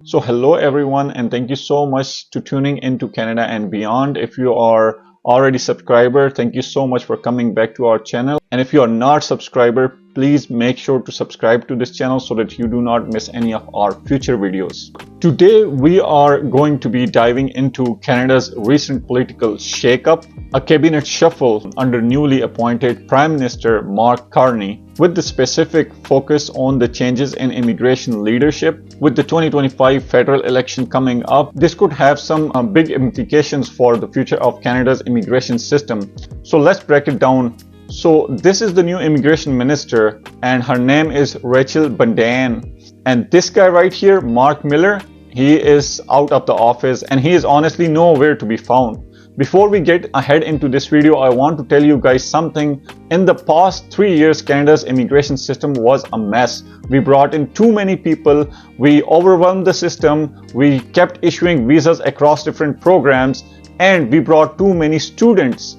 So hello everyone, and thank you so much to tuning into Canada and beyond. If you are already subscriber, thank you so much for coming back to our channel. And if you are not subscriber, please make sure to subscribe to this channel so that you do not miss any of our future videos. Today we are going to be diving into Canada's recent political shakeup, a cabinet shuffle under newly appointed Prime Minister Mark Carney, with the specific focus on the changes in immigration leadership. With the 2025 federal election coming up, this could have some big implications for the future of Canada's immigration system. So let's break it down. So this is the new immigration minister, and her name is Rachel Bandan. And this guy right here, Mark Miller, he is out of the office and he is honestly nowhere to be found. Before we get ahead into this video, I want to tell you guys something. In the past 3 years, Canada's immigration system was a mess. We brought in too many people, we overwhelmed the system, we kept issuing visas across different programs, and we brought too many students.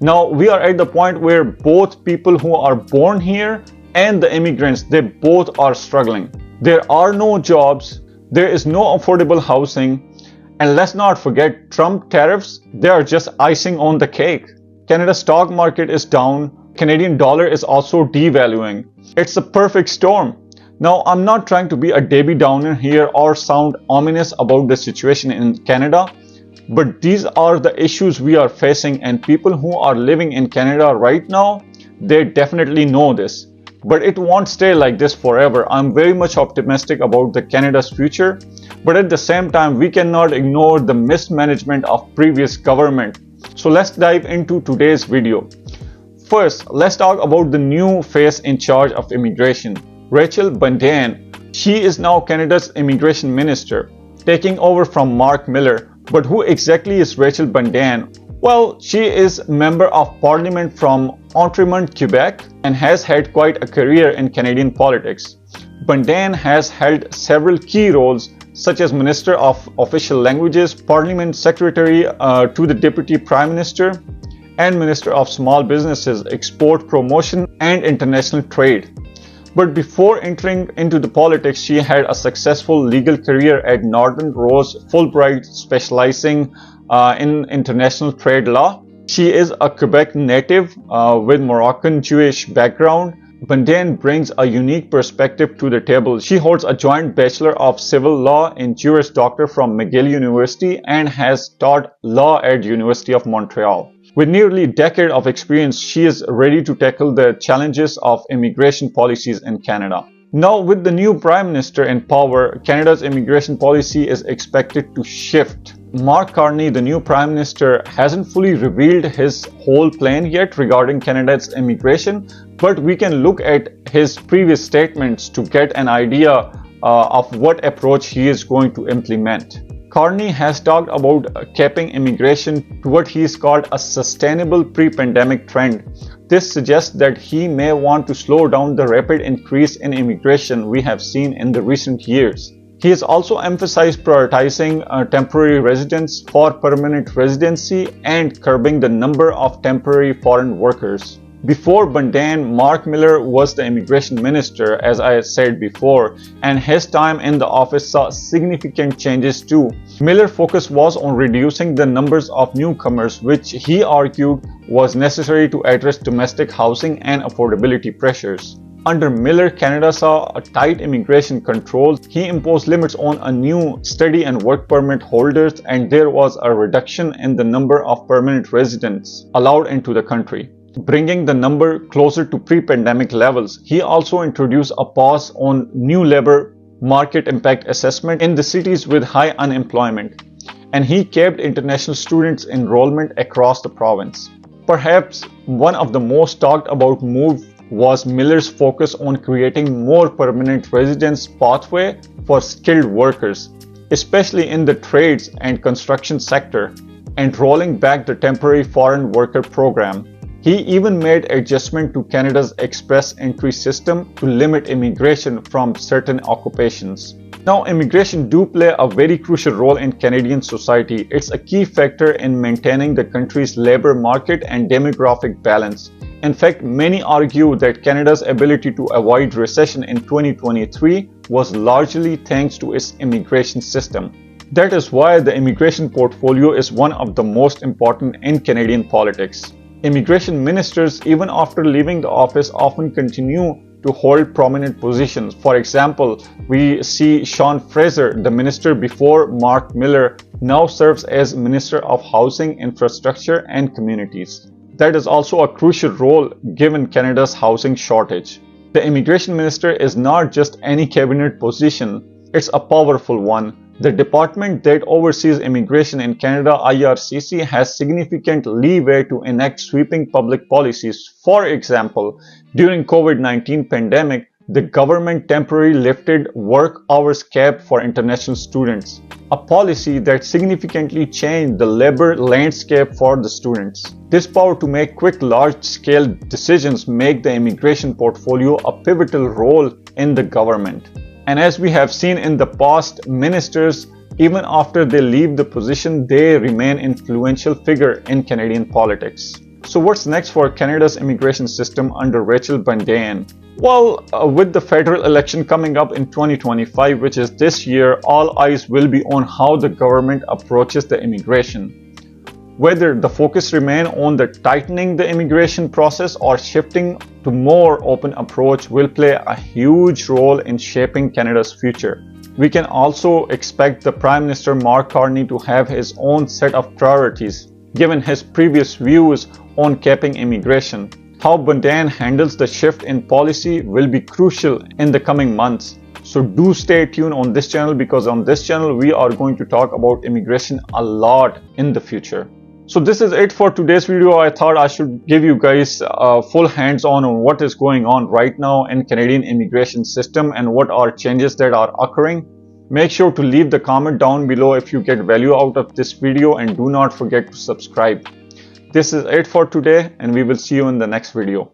Now we are at the point where both people who are born here and the immigrants, they both are struggling. There are no jobs, there is no affordable housing, and let's not forget Trump tariffs, they are just icing on the cake. Canada's stock market is down, Canadian dollar is also devaluing. It's a perfect storm. Now, I'm not trying to be a Debbie Downer here or sound ominous about the situation in Canada, but these are the issues we are facing, and people who are living in Canada right now, they definitely know this. But it won't stay like this forever. I'm very much optimistic about the Canada's future, but at the same time, we cannot ignore the mismanagement of previous government. So let's dive into today's video. First, let's talk about the new face in charge of immigration, Rachel Bandan. She is now Canada's immigration minister, taking over from Mark Miller. But who exactly is Rachel Bandan? Well, she is member of parliament from Outremont, Quebec, and has had quite a career in Canadian politics. Bandan has held several key roles such as Minister of Official Languages, Parliament Secretary to the Deputy Prime Minister, and Minister of Small Businesses, Export Promotion and International Trade. But before entering into the politics, she had a successful legal career at Northern Rose Fulbright, specializing in international trade law. She is a Quebec native with Moroccan Jewish background. Bandan brings a unique perspective to the table. She holds a joint Bachelor of Civil Law in Juris Doctor from McGill University and has taught law at University of Montreal. With nearly a decade of experience, she is ready to tackle the challenges of immigration policies in Canada. Now, with the new Prime Minister in power, Canada's immigration policy is expected to shift. Mark Carney, the new Prime Minister, hasn't fully revealed his whole plan yet regarding Canada's immigration, but we can look at his previous statements to get an idea of what approach he is going to implement. Carney has talked about capping immigration to what he has called a sustainable pre-pandemic trend. This suggests that he may want to slow down the rapid increase in immigration we have seen in the recent years. He has also emphasized prioritizing temporary residence for permanent residency and curbing the number of temporary foreign workers. Before Bandan, Mark Miller was the immigration minister, as I said before, and his time in the office saw significant changes too. Miller's focus was on reducing the numbers of newcomers, which he argued was necessary to address domestic housing and affordability pressures. Under Miller, Canada saw a tight immigration control. He imposed limits on a new study and work permit holders, and there was a reduction in the number of permanent residents allowed into the country, bringing the number closer to pre-pandemic levels. He also introduced a pause on new labor market impact assessment in the cities with high unemployment, and he capped international students' enrollment across the province. Perhaps one of the most talked about moves was Miller's focus on creating more permanent residence pathway for skilled workers, especially in the trades and construction sector, and rolling back the temporary foreign worker program. He even made adjustment to Canada's express entry system to limit immigration from certain occupations. Now, immigration do play a very crucial role in Canadian society. It's a key factor in maintaining the country's labor market and demographic balance. In fact, many argue that Canada's ability to avoid recession in 2023 was largely thanks to its immigration system. That is why the immigration portfolio is one of the most important in Canadian politics. Immigration ministers, even after leaving the office, often continue to hold prominent positions. For example, we see Sean Fraser, the minister before Mark Miller, now serves as Minister of Housing, Infrastructure and Communities. That is also a crucial role given Canada's housing shortage. The immigration minister is not just any cabinet position, it's a powerful one. The department that oversees immigration in Canada, IRCC, has significant leeway to enact sweeping public policies. For example, during COVID-19 pandemic, the government temporarily lifted work hours cap for international students, a policy that significantly changed the labor landscape for the students. This power to make quick, large-scale decisions make the immigration portfolio a pivotal role in the government. And as we have seen in the past, ministers, even after they leave the position, they remain influential figure in Canadian politics. So what's next for Canada's immigration system under Rachel Bundan? Well, with the federal election coming up in 2025, which is this year, all eyes will be on how the government approaches the immigration. Whether the focus remain on the tightening the immigration process or shifting to more open approach will play a huge role in shaping Canada's future. We can also expect the Prime Minister Mark Carney to have his own set of priorities, given his previous views on capping immigration. How Bundan handles the shift in policy will be crucial in the coming months. So do stay tuned on this channel, because on this channel we are going to talk about immigration a lot in the future. So this is it for today's video. I thought I should give you guys full hands-on on what is going on right now in Canadian immigration system and what are changes that are occurring. Make sure to leave the comment down below if you get value out of this video, and do not forget to subscribe. This is it for today, and we will see you in the next video.